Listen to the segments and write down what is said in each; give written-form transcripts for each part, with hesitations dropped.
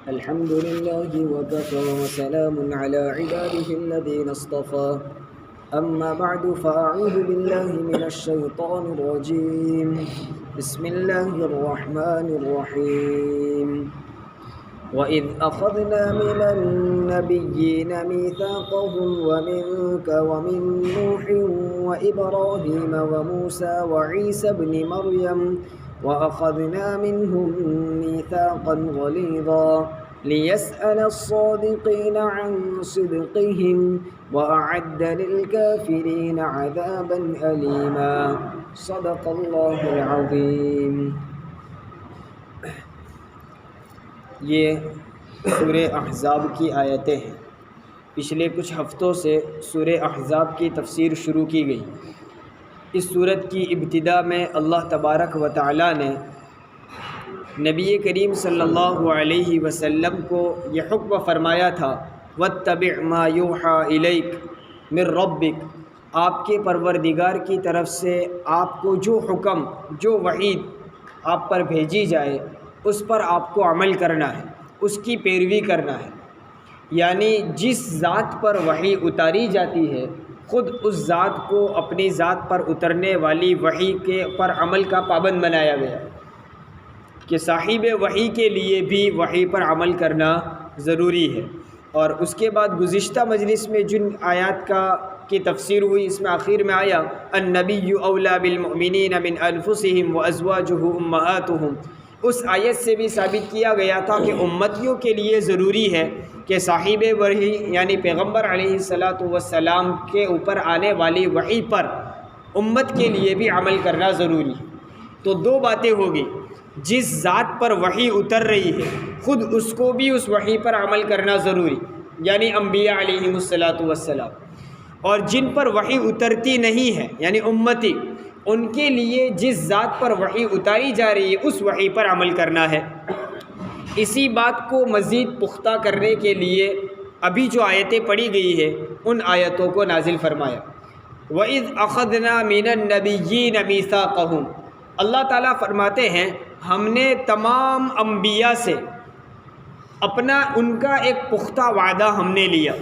الحمد لله وكفى وسلام على عباده الذين اصطفى أما بعد فأعوذ بالله من الشيطان الرجيم بسم الله الرحمن الرحيم وإذ أخذنا من النبيين ميثاقهم ومنك ومن نوح وإبراهيم وموسى وعيسى ابن مريم وأخذنا منهم ميثاقا غليظا ليسأل الصادقين عن صدقهم وأعد للكافرين عذابا أليما صدق الله العظيم۔ یہ سورہ احزاب کی آیتیں ہیں۔ پچھلے کچھ ہفتوں سے سورہ احزاب کی تفسیر شروع کی گئی۔ اس سورت کی ابتدا میں اللہ تبارک و تعالی نے نبی کریم صلی اللہ علیہ وسلم کو یہ حکم فرمایا تھا وَاتَّبِعْ مَا يُوحَىٰ إِلَيْكَ مِن رَبِّكَ، آپ کے پروردگار کی طرف سے آپ کو جو حکم، جو وحید آپ پر بھیجی جائے اس پر آپ کو عمل کرنا ہے، اس کی پیروی کرنا ہے۔ یعنی جس ذات پر وحی اتاری جاتی ہے خود اس ذات کو اپنی ذات پر اترنے والی وحی کے پر عمل کا پابند بنایا گیا کہ صاحب وحی کے لیے بھی وحی پر عمل کرنا ضروری ہے۔ اور اس کے بعد گزشتہ مجلس میں جن آیات کی تفسیر ہوئی، اس میں آخر میں آیا النبی اولیٰ بالمؤمنین من انفسہم وازواجہ امہاتہم، اس آیت سے بھی ثابت کیا گیا تھا کہ امتیوں کے لیے ضروری ہے کہ صاحب وحی یعنی پیغمبر علیہ السلام کے اوپر آنے والی وحی پر امت کے لیے بھی عمل کرنا ضروری ہے۔ تو دو باتیں ہوگی، جس ذات پر وحی اتر رہی ہے خود اس کو بھی اس وحی پر عمل کرنا ضروری، یعنی انبیاء علیہ السلام، اور جن پر وحی اترتی نہیں ہے یعنی امتی، ان کے لیے جس ذات پر وحی اتاری جا رہی ہے اس وحی پر عمل کرنا ہے۔ اسی بات کو مزید پختہ کرنے کے لیے ابھی جو آیتیں پڑھی گئی ہے ان آیتوں کو نازل فرمایا۔ وَإِذْ أَخَذْنَا مِنَ النَّبِيِّينَ مِيثَاقَهُمْ، اللہ تعالیٰ فرماتے ہیں ہم نے تمام انبیاء سے ان کا ایک پختہ وعدہ ہم نے لیا۔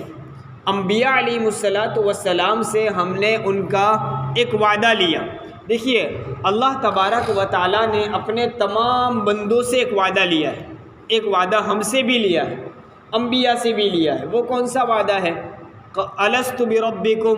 انبیاء علیہ السلام سے ہم نے ان کا ایک وعدہ لیا۔ دیکھیے اللہ تبارک و تعالیٰ نے اپنے تمام بندوں سے ایک وعدہ لیا ہے، ایک وعدہ ہم سے بھی لیا ہے، انبیاء سے بھی لیا ہے۔ وہ کون سا وعدہ ہے؟ الست بربکم،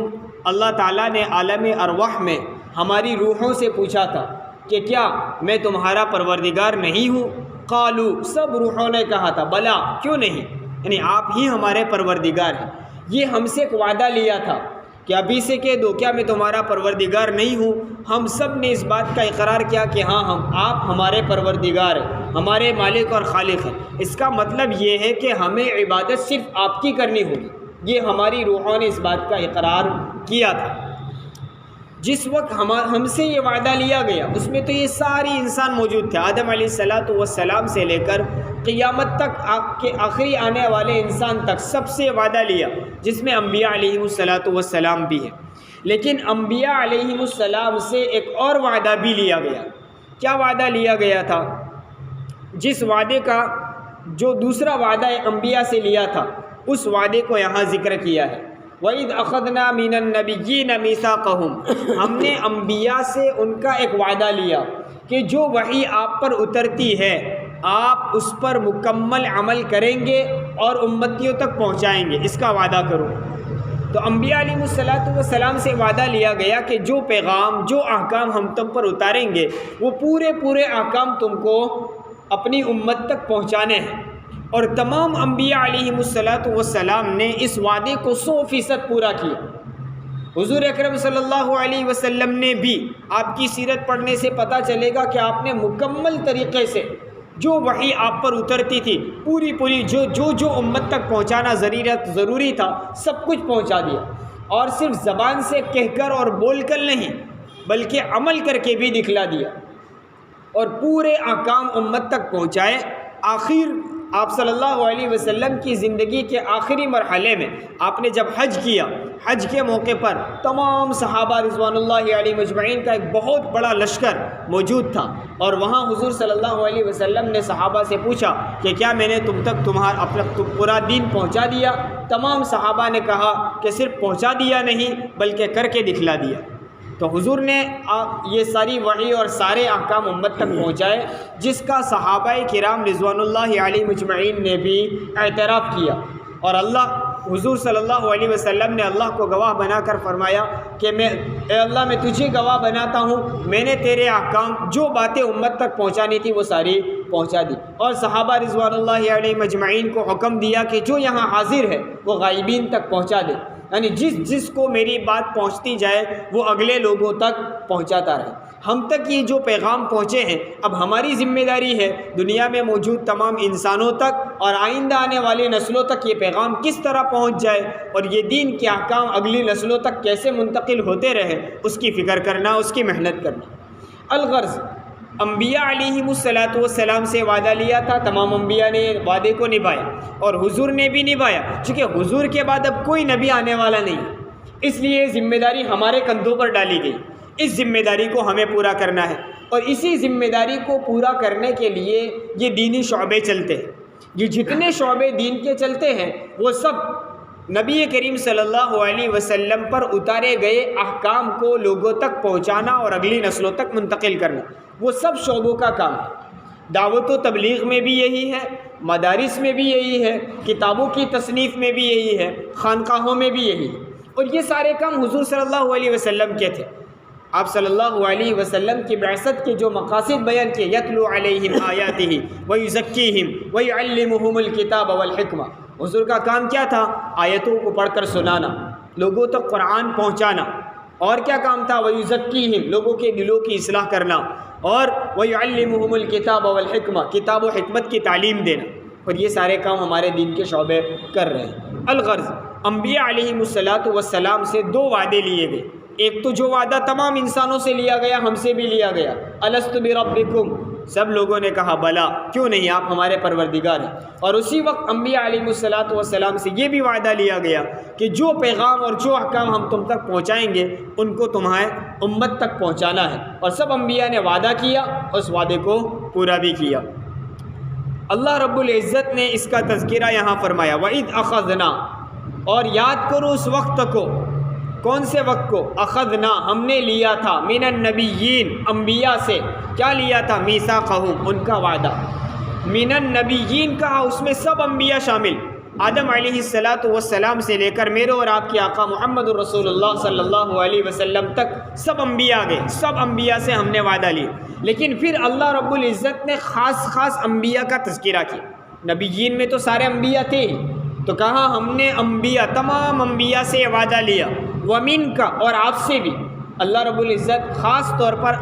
اللہ تعالیٰ نے عالم ارواح میں ہماری روحوں سے پوچھا تھا کہ کیا میں تمہارا پروردگار نہیں ہوں؟ قالو، سب روحوں نے کہا تھا بلا، کیوں نہیں، یعنی آپ ہی ہمارے پروردگار ہیں۔ یہ ہم سے ایک وعدہ لیا تھا کہ ابھی سے کہہ دو کیا میں تمہارا پروردگار نہیں ہوں؟ ہم سب نے اس بات کا اقرار کیا کہ ہاں آپ ہمارے پروردگار ہیں، ہمارے مالک اور خالق ہیں۔ اس کا مطلب یہ ہے کہ ہمیں عبادت صرف آپ کی کرنی ہوگی۔ یہ ہماری روحوں نے اس بات کا اقرار کیا تھا۔ جس وقت ہم سے یہ وعدہ لیا گیا اس میں تو یہ ساری انسان موجود تھے، آدم علیہ السلام سے لے کر قیامت تک کے آخری آنے والے انسان تک سب سے وعدہ لیا، جس میں انبیاء علیہ السلام بھی ہیں۔ لیکن انبیاء علیہ السلام سے ایک اور وعدہ بھی لیا گیا۔ کیا وعدہ لیا گیا تھا؟ جس وعدے کا جو دوسرا وعدہ انبیاء سے لیا تھا اس وعدے کو یہاں ذکر کیا ہے۔ وَإِذْ أَخَذْنَا مِنَ النَّبِيِّينَ مِيثَاقَهُمْ، ہم نے انبیاء سے ان کا ایک وعدہ لیا کہ جو وحی آپ پر اترتی ہے آپ اس پر مکمل عمل کریں گے اور امتیوں تک پہنچائیں گے، اس کا وعدہ کرو۔ تو انبیاء علیہ السلام سے وعدہ لیا گیا کہ جو پیغام، جو احکام ہم تم پر اتاریں گے وہ پورے احکام تم کو اپنی امت تک پہنچانے ہیں۔ اور تمام انبیاء علیہ السلام نے اس وعدے کو 100% پورا کیا۔ حضور اکرم صلی اللہ علیہ وسلم نے بھی، آپ کی سیرت پڑھنے سے پتہ چلے گا کہ آپ نے مکمل طریقے سے جو وحی آپ پر اترتی تھی پوری جو امت تک پہنچانا ضروری تھا سب کچھ پہنچا دیا، اور صرف زبان سے کہہ کر اور بول کر نہیں بلکہ عمل کر کے بھی دکھلا دیا، اور پورے احکام امت تک پہنچائے۔ آپ صلی اللہ علیہ وسلم کی زندگی کے آخری مرحلے میں آپ نے جب حج کیا، حج کے موقع پر تمام صحابہ رضوان اللہ علیہ مجمعین کا ایک بہت بڑا لشکر موجود تھا، اور وہاں حضور صلی اللہ علیہ وسلم نے صحابہ سے پوچھا کہ کیا میں نے تم تک اپنا پورا دین پہنچا دیا؟ تمام صحابہ نے کہا کہ صرف پہنچا دیا نہیں بلکہ کر کے دکھلا دیا۔ تو حضور نے یہ ساری وحی اور سارے احکام امت تک پہنچائے، جس کا صحابہ کرام رضوان اللہ علیہ مجمعین نے بھی اعتراف کیا، اور حضور صلی اللہ علیہ وسلم نے اللہ کو گواہ بنا کر فرمایا کہ اے اللہ میں تجھے گواہ بناتا ہوں، میں نے تیرے احکام جو باتیں امت تک پہنچانی تھی وہ ساری پہنچا دی۔ اور صحابہ رضوان اللہ علیہ مجمعین کو حکم دیا کہ جو یہاں حاضر ہے وہ غائبین تک پہنچا دے، یعنی جس کو میری بات پہنچتی جائے وہ اگلے لوگوں تک پہنچاتا رہے۔ ہم تک یہ جو پیغام پہنچے ہیں، اب ہماری ذمہ داری ہے دنیا میں موجود تمام انسانوں تک اور آئندہ آنے والی نسلوں تک یہ پیغام کس طرح پہنچ جائے اور یہ دین کے احکام اگلی نسلوں تک کیسے منتقل ہوتے رہے، اس کی فکر کرنا، اس کی محنت کرنا۔ الغرض، انبیاء علیہم السلام سے وعدہ لیا تھا، تمام انبیاء نے وعدے کو نبھایا اور حضور نے بھی نبھایا، چونکہ حضور کے بعد اب کوئی نبی آنے والا نہیں، اس لیے ذمہ داری ہمارے کندھوں پر ڈالی گئی۔ اس ذمہ داری کو ہمیں پورا کرنا ہے، اور اسی ذمہ داری کو پورا کرنے کے لیے یہ دینی شعبے چلتے ہیں۔ یہ جتنے شعبے دین کے چلتے ہیں وہ سب نبی کریم صلی اللہ علیہ وسلم پر اتارے گئے احکام کو لوگوں تک پہنچانا اور اگلی نسلوں تک منتقل کرنا، وہ سب شعبوں کا کام ہے۔ دعوت و تبلیغ میں بھی یہی ہے، مدارس میں بھی یہی ہے، کتابوں کی تصنیف میں بھی یہی ہے، خانقاہوں میں بھی یہی ہے، اور یہ سارے کام حضور صلی اللہ علیہ وسلم کے تھے۔ آپ صلی اللہ علیہ وسلم کی بعثت کے جو مقاصد بیان کیے، یتلو علیہم آیاتہ ویزکیہم ویعلمہم الکتاب والحکمہ، حضور کا کام کیا تھا؟ آیتوں کو پڑھ کر سنانا، لوگوں تک قرآن پہنچانا، اور کیا کام تھا؟ ویزکیہم، لوگوں کے دلوں کی اصلاح کرنا، اور ویعلمہم الکتاب والحکمہ، کتاب و حکمت کی تعلیم دینا، اور یہ سارے کام ہمارے دین کے شعبے کر رہے ہیں۔ الغرض، انبیاء علیہم السلام سے دو وعدے لیے گئے۔ ایک تو جو وعدہ تمام انسانوں سے لیا گیا، ہم سے بھی لیا گیا، الست بربکم، سب لوگوں نے کہا بلا، کیوں نہیں، آپ ہمارے پروردگار ہیں۔ اور اسی وقت انبیاء علیہ السلام سے یہ بھی وعدہ لیا گیا کہ جو پیغام اور جو احکام ہم تم تک پہنچائیں گے ان کو تمہارے امت تک پہنچانا ہے، اور سب انبیاء نے وعدہ کیا، اس وعدے کو پورا بھی کیا۔ اللہ رب العزت نے اس کا تذکرہ یہاں فرمایا، وَإِذْ أَخَذْنَا، اور یاد کرو اس وقت کو، کون سے وقت کو؟ اخذنا، ہم نے لیا تھا، من النبیین، انبیاء سے، کیا لیا تھا؟ میثاقہم، ان کا وعدہ۔ من النبیین کہا، اس میں سب انبیاء شامل، آدم علیہ السلام سے لے کر میرے اور آپ کے آقا محمد رسول اللہ صلی اللہ علیہ وسلم تک سب انبیاء آ گئے، سب انبیاء سے ہم نے وعدہ لیا۔ لیکن پھر اللہ رب العزت نے خاص انبیاء کا تذکرہ کیا۔ نبیین میں تو سارے انبیاء تھے، تو کہا ہم نے انبیاء، تمام انبیاء سے وعدہ لیا، ومن کا، اور آپ سے بھی۔ اللہ رب العزت خاص طور پر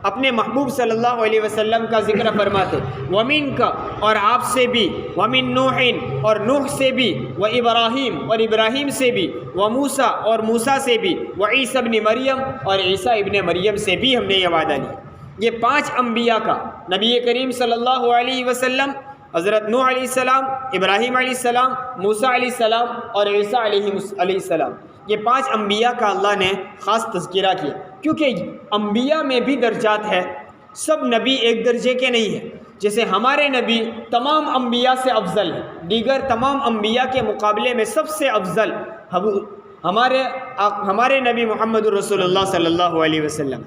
اپنے محبوب صلی اللہ علیہ وسلم کا ذکر فرماتے، ومن کا، اور آپ سے بھی، ومن نوح، اور نوح سے بھی، و ابراہیم، اور ابراہیم سے بھی، و موسیٰ، اور موسیٰ سے بھی، و عیسیٰ ابن مریم، اور عیسیٰ ابن مریم سے بھی ہم نے یہ وعدہ لیا۔ یہ 5 انبیاء کا، نبی کریم صلی اللہ علیہ وسلم، حضرت نوح علیہ السلام، ابراہیم علیہ السلام، موسیٰ علیہ السلام، اور عیسیٰ علیہ السلام، یہ 5 انبیاء کا اللہ نے خاص تذکرہ کیا، کیونکہ انبیاء میں بھی درجات ہے، سب نبی ایک درجے کے نہیں ہیں۔ جیسے ہمارے نبی تمام انبیاء سے افضل ہیں، دیگر تمام انبیاء کے مقابلے میں سب سے افضل ہمارے نبی محمد رسول اللہ صلی اللہ علیہ وسلم۔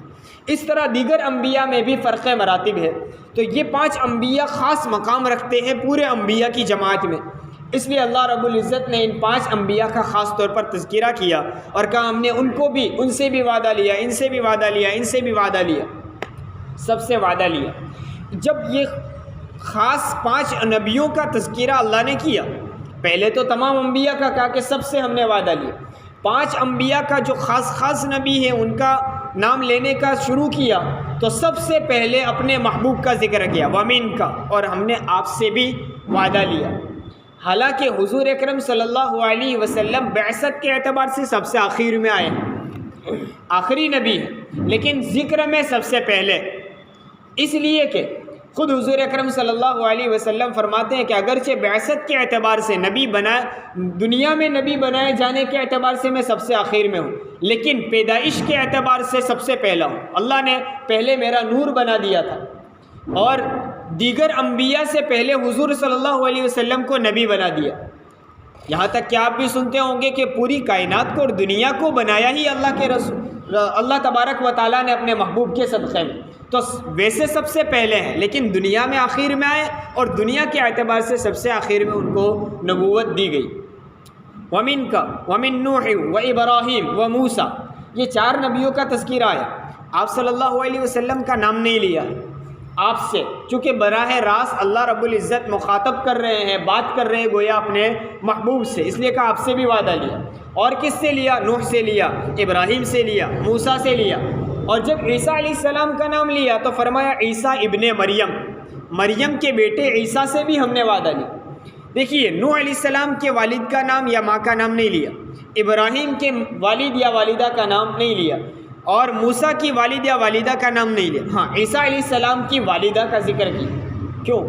اس طرح دیگر انبیاء میں بھی فرق مراتب ہے، تو یہ 5 انبیاء خاص مقام رکھتے ہیں پورے انبیاء کی جماعت میں، اس لیے اللہ رب العزت نے ان 5 انبیاء کا خاص طور پر تذکرہ کیا اور کہا ہم نے ان کو بھی، ان سے بھی وعدہ لیا، ان سے بھی وعدہ لیا، ان سے بھی وعدہ لیا، سب سے وعدہ لیا۔ جب یہ خاص 5 نبیوں کا تذکرہ اللہ نے کیا، پہلے تو تمام انبیاء کا کہا کہ سب سے ہم نے وعدہ لیا، 5 انبیاء کا جو خاص نبی ہیں ان کا نام لینے کا شروع کیا تو سب سے پہلے اپنے محبوب کا ذکر کیا، وَمِن کا، اور ہم نے آپ سے بھی وعدہ لیا۔ حالانکہ حضور اکرم صلی اللہ علیہ وسلم بعثت کے اعتبار سے سب سے آخر میں آئے ہیں، آخری نبی ہے، لیکن ذکر میں سب سے پہلے، اس لیے کہ خود حضور اکرم صلی اللہ علیہ وسلم فرماتے ہیں کہ اگرچہ بعثت کے اعتبار سے دنیا میں نبی بنائے جانے کے اعتبار سے میں سب سے آخر میں ہوں، لیکن پیدائش کے اعتبار سے سب سے پہلا ہوں۔ اللہ نے پہلے میرا نور بنا دیا تھا، اور دیگر انبیاء سے پہلے حضور صلی اللہ علیہ وسلم کو نبی بنا دیا۔ یہاں تک کہ آپ بھی سنتے ہوں گے کہ پوری کائنات کو اور دنیا کو بنایا ہی اللہ تبارک و تعالیٰ نے اپنے محبوب کے صدقے میں، تو ویسے سب سے پہلے ہیں، لیکن دنیا میں آخر میں آئے، اور دنیا کے اعتبار سے سب سے آخر میں ان کو نبوت دی گئی۔ وَمِنْ وَمِنْ نُوحٍ وَإِبْرَاهِيمَ وَمُوسَى، یہ 4 نبیوں کا تذکرہ آیا۔ آپ صلی اللہ علیہ وسلم کا نام نہیں لیا آپ سے، چونکہ براہ راست اللہ رب العزت مخاطب کر رہے ہیں، بات کر رہے ہیں گویا اپنے محبوب سے، اس لیے کہ آپ سے بھی وعدہ لیا۔ اور کس سے لیا؟ نوح سے لیا، ابراہیم سے لیا، موسیٰ سے لیا۔ اور جب عیسیٰ علیہ السلام کا نام لیا تو فرمایا عیسیٰ ابن مریم کے بیٹے عیسیٰ سے بھی ہم نے وعدہ لیا۔ دیکھیے، نوح علیہ السلام کے والد کا نام یا ماں کا نام نہیں لیا، ابراہیم کے والد یا والدہ کا نام نہیں لیا، اور موسیٰ کی والد یا والدہ کا نام نہیں لیا۔ ہاں، عیسیٰ علیہ السلام کی والدہ کا ذکر کیا۔ کیوں؟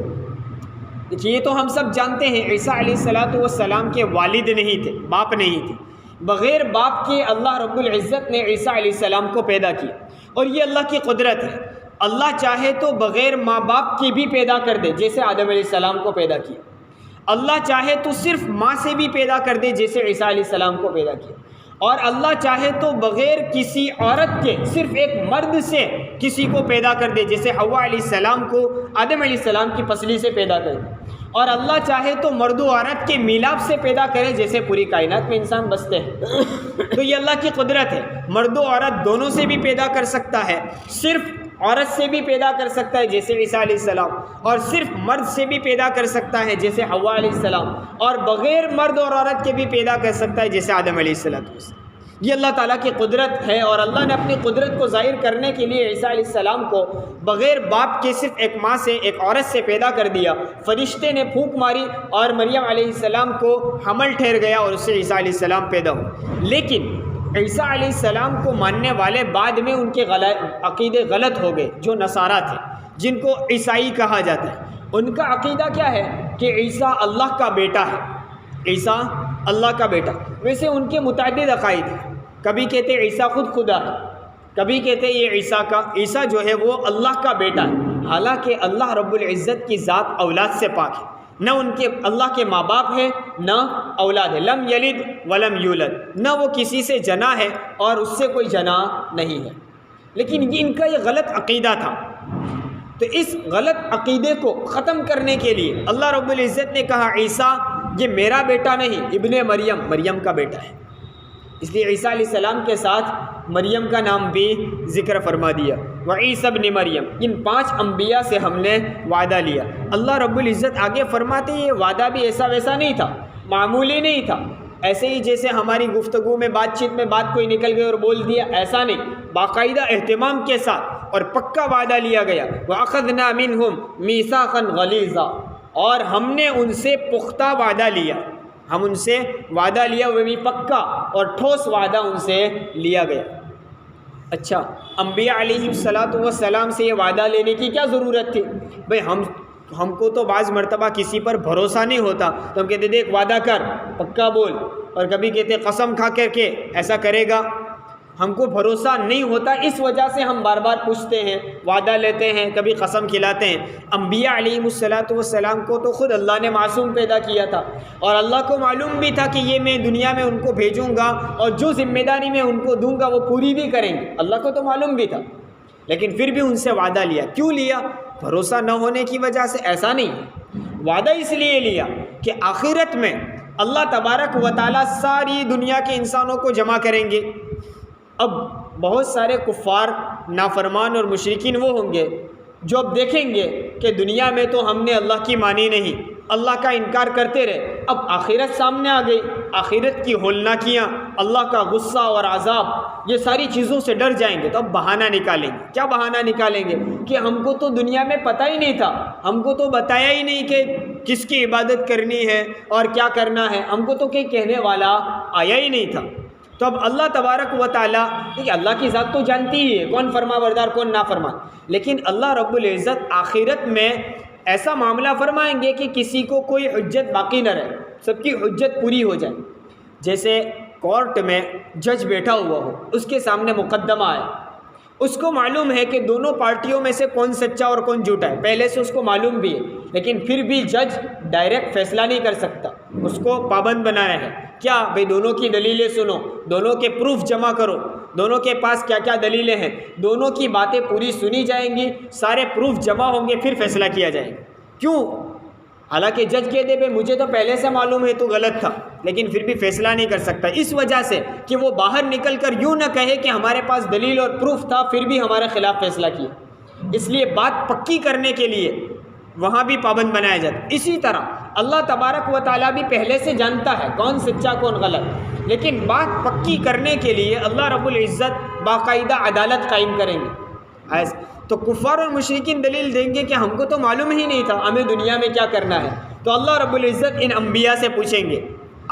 دیکھیے، یہ تو ہم سب جانتے ہیں عیسیٰ علیہ السلام کے والد نہیں تھے، باپ نہیں تھے۔ بغیر باپ کے اللہ رب العزت نے عیسیٰ علیہ السلام کو پیدا کیا، اور یہ اللہ کی قدرت ہے۔ اللہ چاہے تو بغیر ماں باپ کے بھی پیدا کر دے، جیسے آدم علیہ السلام کو پیدا کیا۔ اللہ چاہے تو صرف ماں سے بھی پیدا کر دے، جیسے عیسیٰ علیہ السلام کو پیدا کیا۔ اور اللہ چاہے تو بغیر کسی عورت کے صرف ایک مرد سے کسی کو پیدا کر دے، جیسے حوا علیہ السلام کو آدم علیہ السلام کی پسلی سے پیدا کر دے۔ اور اللہ چاہے تو مرد و عورت کے میلاب سے پیدا کرے، جیسے پوری کائنات میں انسان بستے ہیں۔ تو یہ اللہ کی قدرت ہے، مرد و عورت دونوں سے بھی پیدا کر سکتا ہے، صرف عورت سے بھی پیدا کر سکتا ہے جیسے عیسیٰ علیہ السلام، اور صرف مرد سے بھی پیدا کر سکتا ہے جیسے حوا علیہ السلام، اور بغیر مرد اور عورت کے بھی پیدا کر سکتا ہے جیسے آدم علیہ السلام۔ یہ اللہ تعالیٰ کی قدرت ہے، اور اللہ نے اپنی قدرت کو ظاہر کرنے کے لیے عیسیٰ علیہ السلام کو بغیر باپ کے صرف ایک ماں سے، ایک عورت سے پیدا کر دیا۔ فرشتے نے پھونک ماری اور مریم علیہ السلام کو حمل ٹھہر گیا، اور اس سے عیسیٰ علیہ السلام پیدا ہوئے۔ لیکن عیسیٰ علیہ السلام کو ماننے والے بعد میں ان کے عقیدے غلط ہو گئے، جو نصارہ تھے، جن کو عیسائی کہا جاتا ہے۔ ان کا عقیدہ کیا ہے کہ عیسیٰ اللہ کا بیٹا ہے، عیسیٰ اللہ کا بیٹا۔ ویسے ان کے متعدد عقائد ہیں، کبھی کہتے عیسیٰ خود خدا ہے، کبھی کہتے یہ عیسیٰ جو ہے وہ اللہ کا بیٹا ہے، حالانکہ اللہ رب العزت کی ذات اولاد سے پاک ہے، نہ ان کے اللہ کے ماں باپ ہے نہ اولاد ہے، لم یلد ولم یولد، نہ وہ کسی سے جنا ہے اور اس سے کوئی جنا نہیں ہے۔ لیکن ان کا یہ غلط عقیدہ تھا، تو اس غلط عقیدے کو ختم کرنے کے لیے اللہ رب العزت نے کہا عیسیٰ یہ میرا بیٹا نہیں، ابن مریم کا بیٹا ہے۔ اس لیے عیسیٰ علیہ السلام کے ساتھ مریم کا نام بھی ذکر فرما دیا۔ وعیسی ابن مریم، ان 5 انبیاء سے ہم نے وعدہ لیا۔ اللہ رب العزت آگے فرماتے ہیں یہ وعدہ بھی ایسا ویسا نہیں تھا، معمولی نہیں تھا، ایسے ہی جیسے ہماری گفتگو میں بات چیت میں بات کوئی نکل گئی اور بول دیا، ایسا نہیں، باقاعدہ اہتمام کے ساتھ اور پکا وعدہ لیا گیا۔ وَأَخَذْنَا مِنْهُمْ مِيثَاقًا غَلِيظًا، اور ہم نے ان سے پختہ وعدہ لیا، ہم ان سے وعدہ لیا، وہ بھی پکا اور ٹھوس وعدہ ان سے لیا گیا۔ اچھا، انبیاء علیہ السلام سے یہ وعدہ لینے کی کیا ضرورت تھی؟ بھئی ہم کو تو بعض مرتبہ کسی پر بھروسہ نہیں ہوتا، تو ہم کہتے دیکھ وعدہ کر، پکا بول، اور کبھی کہتے قسم کھا کر کے ایسا کرے گا۔ ہم کو بھروسہ نہیں ہوتا، اس وجہ سے ہم بار بار پوچھتے ہیں، وعدہ لیتے ہیں، کبھی قسم کھلاتے ہیں۔ انبیاء علیہ السلام کو تو خود اللہ نے معصوم پیدا کیا تھا، اور اللہ کو معلوم بھی تھا کہ یہ میں دنیا میں ان کو بھیجوں گا اور جو ذمہ داری میں ان کو دوں گا وہ پوری بھی کریں گے، اللہ کو تو معلوم بھی تھا، لیکن پھر بھی ان سے وعدہ لیا۔ کیوں لیا؟ بھروسہ نہ ہونے کی وجہ سے ایسا نہیں، وعدہ اس لیے لیا کہ آخرت میں اللہ تبارک و تعالیٰ ساری دنیا کے انسانوں کو جمع کریں گے۔ اب بہت سارے کفار، نافرمان اور مشرکین وہ ہوں گے جو اب دیکھیں گے کہ دنیا میں تو ہم نے اللہ کی مانی نہیں، اللہ کا انکار کرتے رہے، اب آخرت سامنے آ گئی، آخرت کی ہولناکیاں، اللہ کا غصہ اور عذاب، یہ ساری چیزوں سے ڈر جائیں گے، تو اب بہانہ نکالیں گے۔ کیا بہانہ نکالیں گے؟ کہ ہم کو تو دنیا میں پتہ ہی نہیں تھا، ہم کو تو بتایا ہی نہیں کہ کس کی عبادت کرنی ہے اور کیا کرنا ہے، ہم کو تو کوئی کہنے والا آیا ہی نہیں تھا۔ تو اب اللہ تبارک و تعالیٰ، دیکھیے اللہ کی ذات تو جانتی ہی ہے کون فرما بردار کون نافرمان، لیکن اللہ رب العزت آخرت میں ایسا معاملہ فرمائیں گے کہ کسی کو کوئی حجت باقی نہ رہے، سب کی حجت پوری ہو جائے۔ جیسے کورٹ میں جج بیٹھا ہوا ہو، اس کے سامنے مقدمہ ہے، اس کو معلوم ہے کہ دونوں پارٹیوں میں سے کون سچا اور کون جھوٹا ہے، پہلے سے اس کو معلوم بھی ہے، لیکن پھر بھی جج ڈائریکٹ فیصلہ نہیں کر سکتا، اس کو پابند بنایا ہے کیا بھئی دونوں کی دلیلیں سنو، دونوں کے پروف جمع کرو، دونوں کے پاس کیا کیا دلیلیں ہیں، دونوں کی باتیں پوری سنی جائیں گی، سارے پروف جمع ہوں گے، پھر فیصلہ کیا جائے گا۔ کیوں؟ حالانکہ جج کہہ دے بھئی مجھے تو پہلے سے معلوم ہے تو غلط تھا، لیکن پھر بھی فیصلہ نہیں کر سکتا، اس وجہ سے کہ وہ باہر نکل کر یوں نہ کہے کہ ہمارے پاس دلیل اور پروف تھا پھر بھی ہمارے خلاف فیصلہ کیا، اس لیے بات پکی کرنے کے لیے وہاں بھی پابند بنایا جاتا ہے۔ اسی طرح اللہ تبارک و تعالیٰ بھی پہلے سے جانتا ہے کون سچا کون غلط، لیکن بات پکی کرنے کے لیے اللہ رب العزت باقاعدہ عدالت قائم کریں گے۔ تو کفار اور مشرکین دلیل دیں گے کہ ہم کو تو معلوم ہی نہیں تھا ہمیں دنیا میں کیا کرنا ہے، تو اللہ رب العزت ان انبیاء سے پوچھیں گے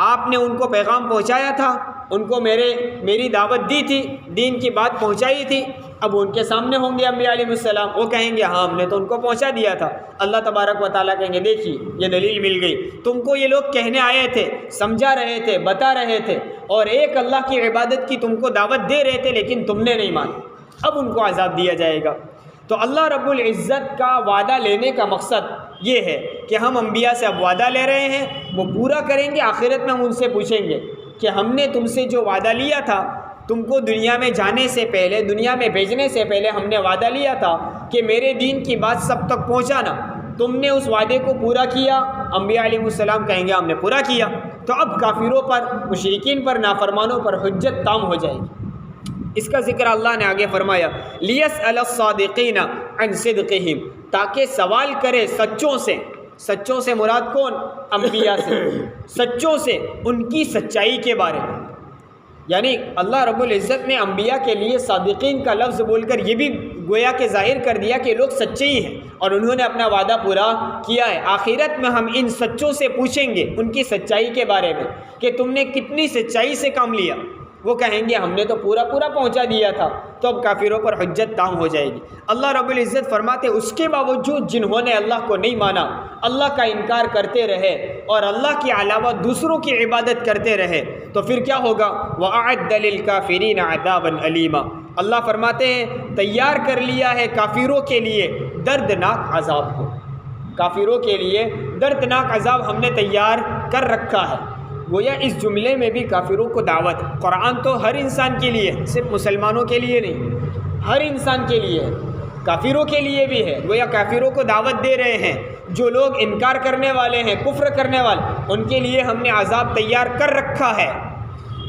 آپ نے ان کو پیغام پہنچایا تھا، ان کو میری دعوت دی تھی، دین کی بات پہنچائی تھی، اب ان کے سامنے ہوں گے انبیاء علیہ السلام، وہ کہیں گے ہاں ہم نے تو ان کو پہنچا دیا تھا۔ اللہ تبارک و تعالیٰ کہیں گے دیکھیے یہ دلیل مل گئی، تم کو یہ لوگ کہنے آئے تھے، سمجھا رہے تھے، بتا رہے تھے، اور ایک اللہ کی عبادت کی تم کو دعوت دے رہے تھے لیکن تم نے نہیں مانی، اب ان کو عذاب دیا جائے گا۔ تو اللہ رب العزت کا وعدہ لینے کا مقصد یہ ہے کہ ہم انبیاء سے اب وعدہ لے رہے ہیں، وہ پورا کریں گے، آخرت میں ہم ان سے پوچھیں گے کہ ہم نے تم سے جو وعدہ لیا تھا، تم کو دنیا میں جانے سے پہلے، دنیا میں بھیجنے سے پہلے ہم نے وعدہ لیا تھا کہ میرے دین کی بات سب تک پہنچانا، تم نے اس وعدے کو پورا کیا؟ انبیاء علیہ السلام کہیں گے ہم نے پورا کیا۔ تو اب کافروں پر، مشرکین پر، نافرمانوں پر حجت تام ہو جائے گی۔ اس کا ذکر اللہ نے آگے فرمایا لِيَسْأَلَ الصَّادِقِينَ عَنْ صِدْقِهِمْ، تاکہ سوال کرے سچوں سے، سچوں سے مراد کون؟ انبیاء سے، سچوں سے ان کی سچائی کے بارے میں۔ یعنی اللہ رب العزت نے انبیاء کے لیے صادقین کا لفظ بول کر یہ بھی گویا کہ ظاہر کر دیا کہ لوگ سچے ہی ہیں اور انہوں نے اپنا وعدہ پورا کیا ہے۔ آخرت میں ہم ان سچوں سے پوچھیں گے ان کی سچائی کے بارے میں کہ تم نے کتنی سچائی سے کام لیا، وہ کہیں گے ہم نے تو پورا پہنچا دیا تھا، تو اب کافروں پر حجت تام ہو جائے گی۔ اللہ رب العزت فرماتے اس کے باوجود جنہوں نے اللہ کو نہیں مانا، اللہ کا انکار کرتے رہے اور اللہ کے علاوہ دوسروں کی عبادت کرتے رہے، تو پھر کیا ہوگا؟ وَأَعَدَّ لِلْكَافِرِينَ عَذَابًا أَلِيمًا، اللہ فرماتے ہیں تیار کر لیا ہے کافروں کے لیے دردناک عذاب کو، کافروں کے لیے دردناک عذاب ہم نے تیار کر رکھا ہے۔ گویا اس جملے میں بھی کافروں کو دعوت ہے۔ قرآن تو ہر انسان کے لیے، صرف مسلمانوں کے لیے نہیں، ہر انسان کے لیے ہے، کافروں کے لیے بھی ہے۔ گویا کافروں کو دعوت دے رہے ہیں، جو لوگ انکار کرنے والے ہیں، کفر کرنے والے، ان کے لیے ہم نے عذاب تیار کر رکھا ہے۔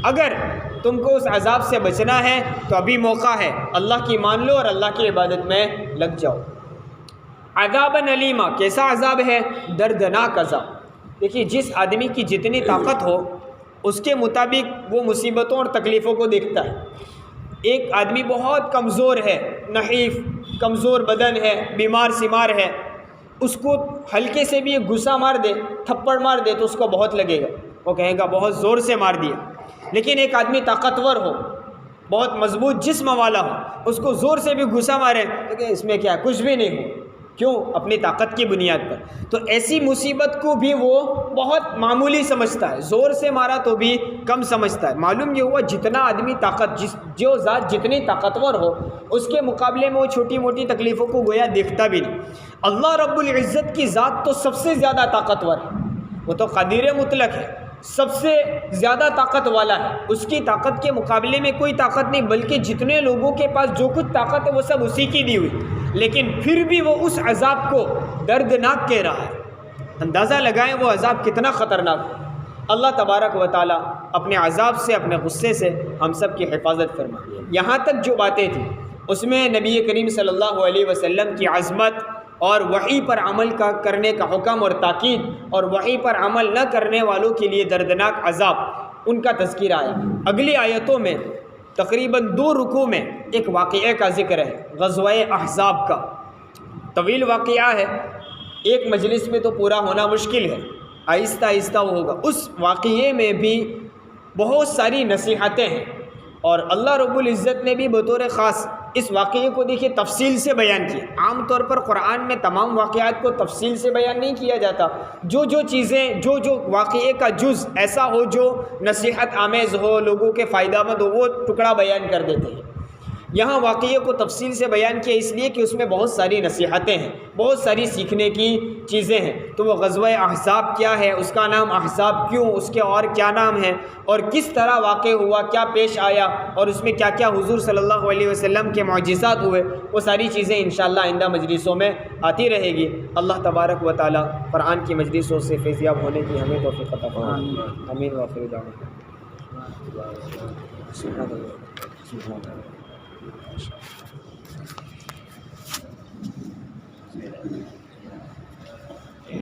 اگر تم کو اس عذاب سے بچنا ہے تو ابھی موقع ہے، اللہ کی مان لو اور اللہ کی عبادت میں لگ جاؤ۔ عذابًا الیما، کیسا عذاب ہے؟ دردناک عذاب۔ دیکھیے جس آدمی کی جتنی طاقت ہو اس کے مطابق وہ مصیبتوں اور تکلیفوں کو دیکھتا ہے۔ ایک آدمی بہت کمزور ہے، نحیف، کمزور بدن ہے، بیمار سیمار ہے، اس کو ہلکے سے بھی ایک غصہ مار دے، تھپڑ مار دے تو اس کو بہت لگے گا، وہ کہے گا بہت زور سے مار دیا۔ لیکن ایک آدمی طاقتور ہو، بہت مضبوط جسم والا ہو، اس کو زور سے بھی غصہ مارے تو کہ اس میں کیا کچھ بھی نہیں ہو، کیوں؟ اپنی طاقت کی بنیاد پر۔ تو ایسی مصیبت کو بھی وہ بہت معمولی سمجھتا ہے، زور سے مارا تو بھی کم سمجھتا ہے۔ معلوم یہ ہوا جتنا آدمی جو ذات جتنی طاقتور ہو اس کے مقابلے میں وہ چھوٹی موٹی تکلیفوں کو گویا دیکھتا بھی نہیں۔ اللہ رب العزت کی ذات تو سب سے زیادہ طاقتور ہے، وہ تو قدیر مطلق ہے، سب سے زیادہ طاقت والا ہے، اس کی طاقت کے مقابلے میں کوئی طاقت نہیں، بلکہ جتنے لوگوں کے پاس جو کچھ طاقت ہے وہ سب اسی کی دی ہوئی، لیکن پھر بھی وہ اس عذاب کو دردناک کہہ رہا ہے۔ اندازہ لگائیں وہ عذاب کتنا خطرناک ہے۔ اللہ تبارک و تعالیٰ اپنے عذاب سے، اپنے غصے سے ہم سب کی حفاظت فرمائے۔ یہاں تک جو باتیں تھیں اس میں نبی کریم صلی اللہ علیہ وسلم کی عظمت اور وحی پر عمل کرنے کا حکم اور تاکید، اور وحی پر عمل نہ کرنے والوں کے لیے دردناک عذاب، ان کا تذکرہ آیا۔ اگلی آیتوں میں تقریباً 2 رکوع میں ایک واقعے کا ذکر ہے، غزوہ احزاب کا۔ طویل واقعہ ہے، ایک مجلس میں تو پورا ہونا مشکل ہے، آہستہ آہستہ وہ ہوگا۔ اس واقعے میں بھی بہت ساری نصیحتیں ہیں، اور اللہ رب العزت نے بھی بطور خاص اس واقعے کو دیکھیے تفصیل سے بیان کیا۔ عام طور پر قرآن میں تمام واقعات کو تفصیل سے بیان نہیں کیا جاتا، جو چیزیں جو واقعے کا جز ایسا ہو جو نصیحت آمیز ہو، لوگوں کے فائدہ مند ہو، وہ ٹکڑا بیان کر دیتے ہیں۔ یہاں واقعے کو تفصیل سے بیان کیا اس لیے کہ اس میں بہت ساری نصیحتیں ہیں، بہت ساری سیکھنے کی چیزیں ہیں۔ تو وہ غزوہ احزاب کیا ہے، اس کا نام احزاب کیوں، اس کے اور کیا نام ہے، اور کس طرح واقع ہوا، کیا پیش آیا، اور اس میں کیا کیا حضور صلی اللہ علیہ وسلم کے معجزات ہوئے، وہ ساری چیزیں انشاءاللہ آئندہ مجلسوں میں آتی رہے گی۔ اللہ تبارک و تعالی قرآن کی مجلسوں سے فیضیاب ہونے کی ہمیں توفیق عطا فرمائے۔ آمین وآخر دعوانا سبحان اللہ۔